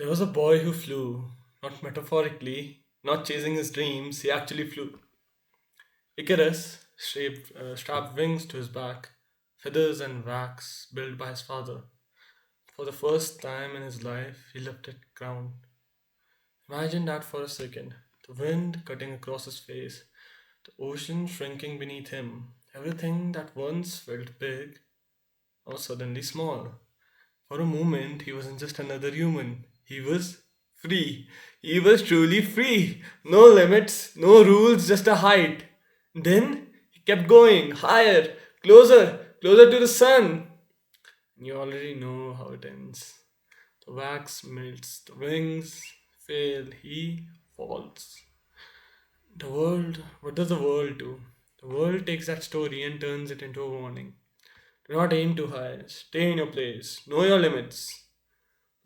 There was a boy who flew, not metaphorically, not chasing his dreams, he actually flew. Icarus strapped wings to his back, feathers and wax built by his father. For the first time in his life, he lifted ground. Imagine that for a second. The wind cutting across his face, the ocean shrinking beneath him. Everything that once felt big was suddenly small. For a moment, he wasn't just another human. He was free. He was truly free. No limits, no rules, just a height. Then he kept going higher, closer, closer to the sun. You already know how it ends. The wax melts, the wings fail, he falls. What does the world do? The world takes that story and turns it into a warning. Do not aim too high. Stay in your place. Know your limits.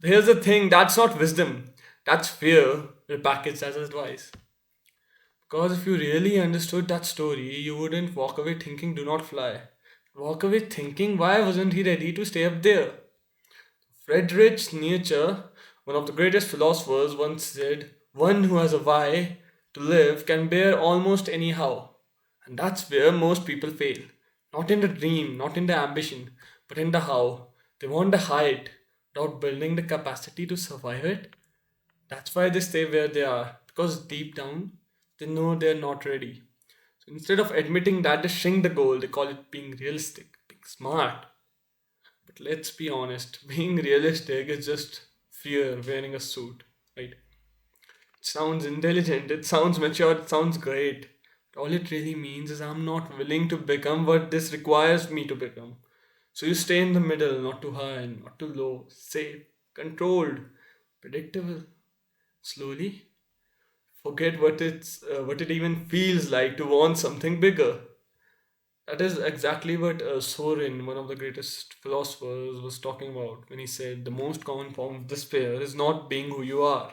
Here's the thing, that's not wisdom. That's fear repackaged as advice. Because if you really understood that story, you wouldn't walk away thinking, do not fly. Walk away thinking, why wasn't he ready to stay up there? Friedrich Nietzsche, one of the greatest philosophers, once said, one who has a why to live can bear almost any how. And that's where most people fail. Not in the dream, not in the ambition, but in the how. They want the height without building the capacity to survive it. That's why they stay where they are, because deep down, they know they're not ready. So instead of admitting that, they shrink the goal, they call it being realistic, being smart. But let's be honest, being realistic is just fear wearing a suit, right? It sounds intelligent, it sounds mature, it sounds great. But all it really means is I'm not willing to become what this requires me to become. So you stay in the middle, not too high, not too low, safe, controlled, predictable. Slowly, forget what it even feels like to want something bigger. That is exactly what Soren, one of the greatest philosophers, was talking about when he said the most common form of despair is not being who you are.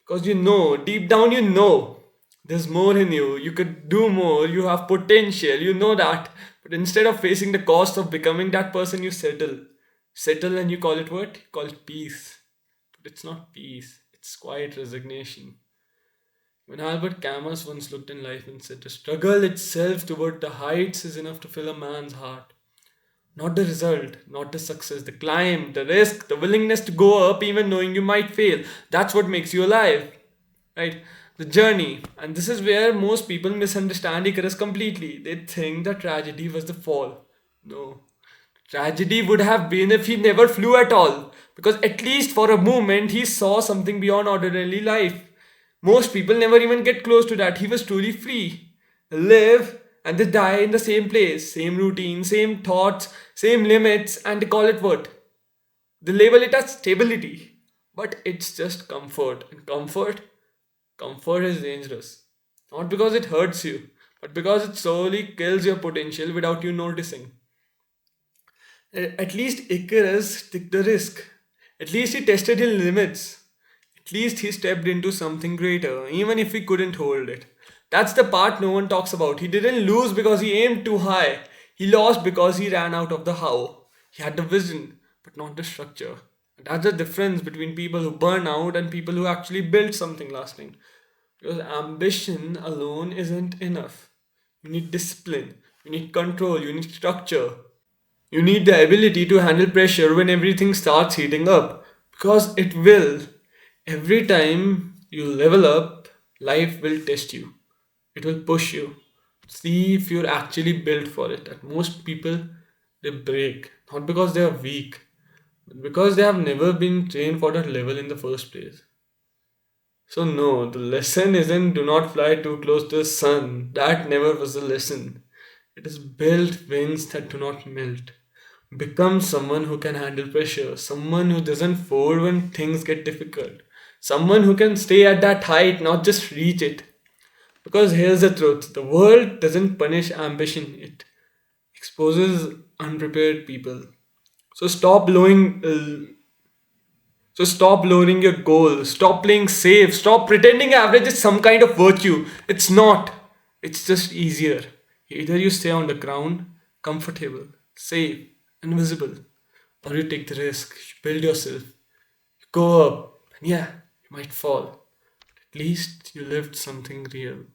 Because you know, deep down, you know there's more in you. You could do more, you have potential, you know that. But instead of facing the cost of becoming that person, you settle. Settle and you call it what? You call it peace. But it's not peace, it's quiet resignation. When Albert Camus once looked in life and said, the struggle itself toward the heights is enough to fill a man's heart. Not the result, not the success, the climb, the risk, the willingness to go up even knowing you might fail. That's what makes you alive. Right? The journey. And this is where most people misunderstand Icarus completely. They think the tragedy was the fall. No. Tragedy would have been if he never flew at all. Because at least for a moment he saw something beyond ordinary life. Most people never even get close to that. He was truly free. Live and they die in the same place, same routine, same thoughts, same limits, and they call it what? They label it as stability. But it's just comfort. And comfort is dangerous. Not because it hurts you, but because it slowly kills your potential without you noticing. At least Icarus took the risk. At least he tested his limits. At least he stepped into something greater, even if he couldn't hold it. That's the part no one talks about. He didn't lose because he aimed too high. He lost because he ran out of the how. He had the vision, but not the structure. That's the difference between people who burn out and people who actually build something lasting. Because ambition alone isn't enough. You need discipline, you need control, you need structure. You need the ability to handle pressure when everything starts heating up. Because it will. Every time you level up, life will test you. It will push you. See if you're actually built for it. And most people, they break. Not because they are weak, but because they have never been trained for that level in the first place. So, no, the lesson isn't do not fly too close to the sun. That never was the lesson. It is build wings that do not melt. Become someone who can handle pressure, someone who doesn't fold when things get difficult, someone who can stay at that height, not just reach it. Because here's the truth, the world doesn't punish ambition, it exposes unprepared people. So stop lowering your goal. Stop playing safe. Stop pretending average is some kind of virtue. It's not. It's just easier. Either you stay on the ground, comfortable, safe, invisible, or you take the risk. You build yourself. You go up. And yeah, you might fall. At least you lived something real.